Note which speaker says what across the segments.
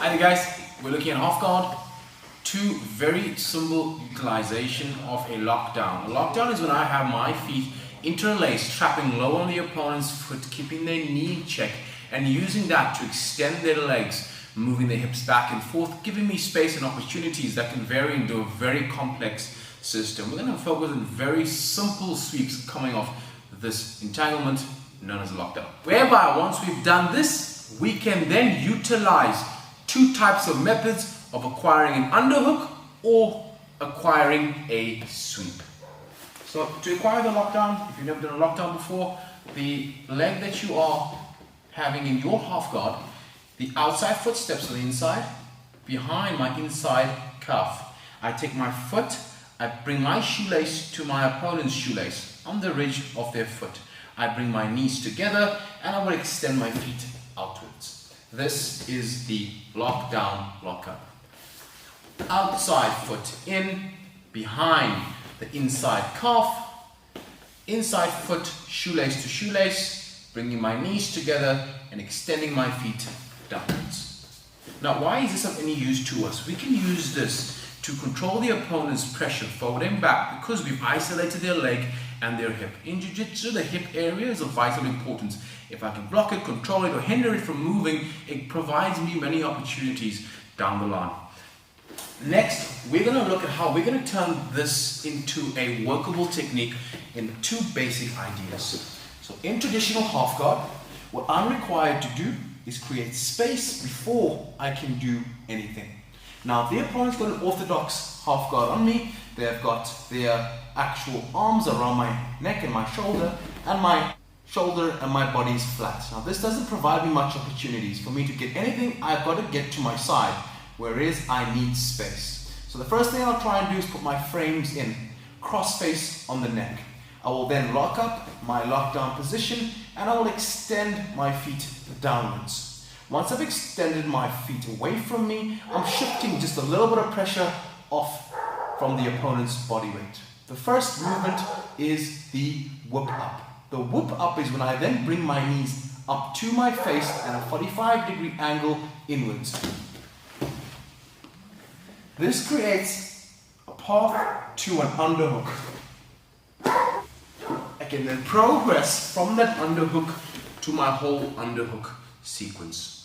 Speaker 1: Hi guys, we're looking at half guard. Two very simple utilization of a lockdown. A lockdown is when I have my feet interlaced, trapping low on the opponent's foot, keeping their knee in check, and using that to extend their legs, moving their hips back and forth, giving me space and opportunities that can vary into a very complex system. We're going to focus on very simple sweeps coming off this entanglement known as a lockdown. Whereby once we've done this, we can then utilize two types of methods of acquiring an underhook or acquiring a sweep. So to acquire the lockdown, if you've never done a lockdown before, the leg that you are having in your half guard, the outside foot steps on the inside, behind my inside cuff. I take my foot, I bring my shoelace to my opponent's shoelace on the ridge of their foot. I bring my knees together and I will extend my feet outwards. This is the lockdown lockup. Outside foot in, behind the inside calf, inside foot shoelace to shoelace, bringing my knees together and extending my feet downwards. Now, why is this of any use to us? We can use this to control the opponent's pressure forward and back because we've isolated their leg and their hip. In Jiu-Jitsu, the hip area is of vital importance. If I can block it, control it, or hinder it from moving, it provides me many opportunities down the line. Next, we're going to look at how we're going to turn this into a workable technique in two basic ideas. So in traditional half guard, what I'm required to do is create space before I can do anything. Now, if the opponent's got an orthodox half guard on me, they've got their actual arms around my neck and my shoulder and my body is flat. Now, this doesn't provide me much opportunities. For me to get anything, I've got to get to my side, whereas I need space. So the first thing I'll try and do is put my frames in, cross face on the neck. I will then lock up my lockdown position and I will extend my feet downwards. Once I've extended my feet away from me, I'm shifting just a little bit of pressure off from the opponent's body weight. The first movement is the whoop up. The whoop up is when I then bring my knees up to my face at a 45-degree angle inwards. This creates a path to an underhook. I can then progress from that underhook to my whole underhook sequence.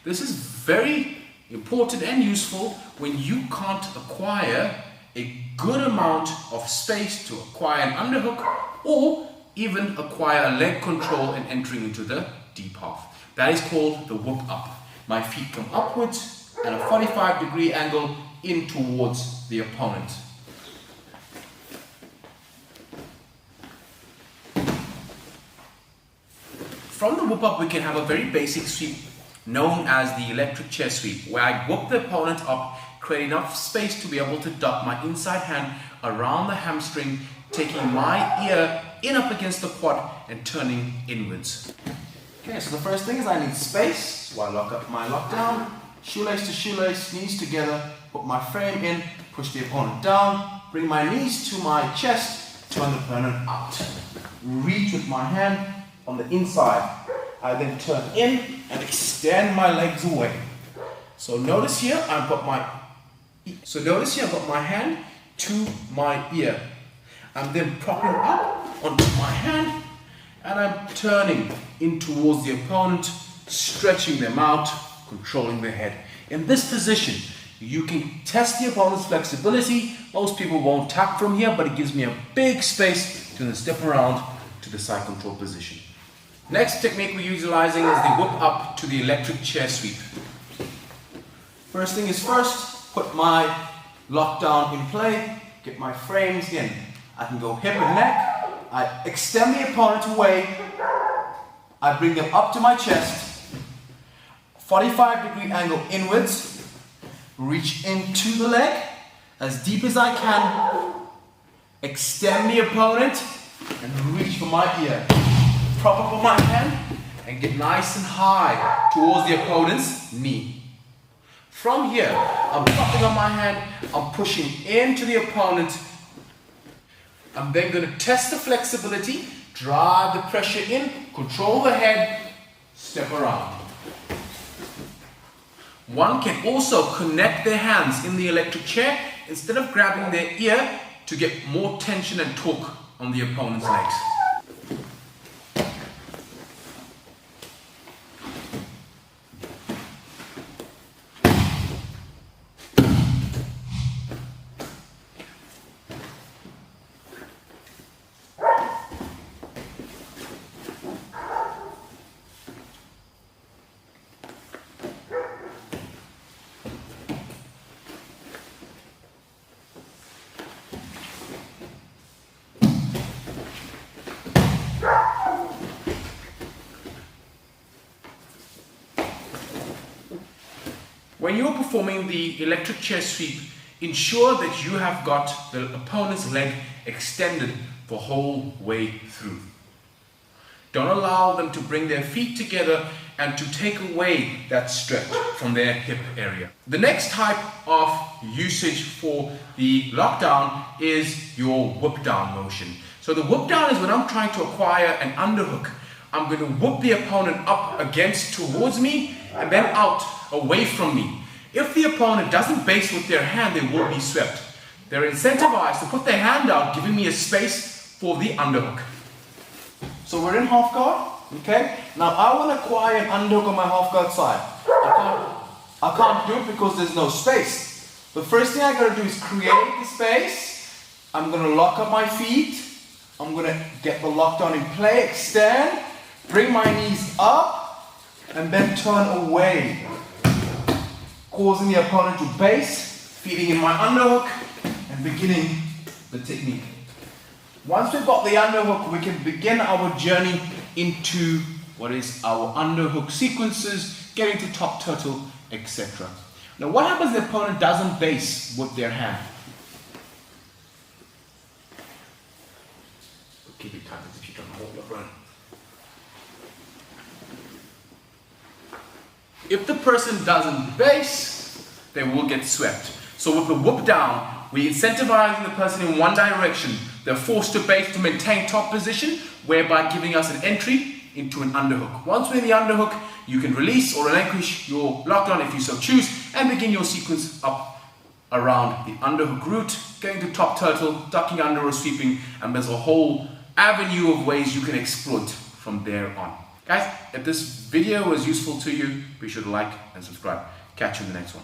Speaker 1: This is very important and useful when you can't acquire a good amount of space to acquire an underhook or even acquire a leg control and entering into the deep half. That is called the whoop up. My feet come upwards at a 45-degree angle in towards the opponent. From the whoop up, we can have a very basic sweep known as the electric chair sweep, where I whoop the opponent up, create enough space to be able to duck my inside hand around the hamstring, taking my ear in up against the quad and turning inwards. Okay, so the first thing is I need space, so I lock up my lockdown, shoelace to shoelace, knees together, put my frame in, push the opponent down, bring my knees to my chest, turn the opponent out. Reach with my hand on the inside. I then turn in and extend my legs away. So notice here I've got my hand to my ear. I'm then propping up onto my hand and I'm turning in towards the opponent, stretching them out, controlling their head. In this position, you can test the opponent's flexibility. Most people won't tap from here, but it gives me a big space to then step around to the side control position. Next technique we're utilizing is the whoop up to the electric chair sweep. First thing is first, put my lockdown in play, get my frames in. I can go hip and neck, I extend the opponent away, I bring them up to my chest, 45-degree angle inwards, reach into the leg as deep as I can, extend the opponent and reach for my ear. Prop up on my hand and get nice and high towards the opponent's knee. From here, I'm propping on my hand, I'm pushing into the opponent. I'm then going to test the flexibility, drive the pressure in, control the head, step around. One can also connect their hands in the electric chair instead of grabbing their ear to get more tension and torque on the opponent's legs. When you're performing the electric chair sweep, ensure that you have got the opponent's leg extended the whole way through. Don't allow them to bring their feet together and to take away that stretch from their hip area. The next type of usage for the lockdown is your whip down motion. So the whip down is when I'm trying to acquire an underhook. I'm going to whip the opponent up against towards me and then out away from me. If the opponent doesn't base with their hand, they will be swept. They're incentivized to put their hand out, giving me a space for the underhook. So we're in half guard, okay? Now I want to acquire an underhook on my half guard side. I can't do it because there's no space. The first thing I got to do is create the space. I'm going to lock up my feet. I'm going to get the lockdown in play, extend, bring my knees up, and then turn away, causing the opponent to base, feeding in my underhook, and beginning the technique. Once we've got the underhook, we can begin our journey into what is our underhook sequences, getting to top turtle, etc. Now what happens if the opponent doesn't base with their hand? Keep it tight as if you don't hold your run. If the person doesn't base, they will get swept. So with the whip down, we're incentivizing the person in one direction. They're forced to base to maintain top position, whereby giving us an entry into an underhook. Once we're in the underhook, you can release or relinquish your lockdown if you so choose, and begin your sequence up around the underhook route, getting to top turtle, ducking under or sweeping, and there's a whole avenue of ways you can exploit from there on. Guys, if this video was useful to you, be sure to like and subscribe. Catch you in the next one.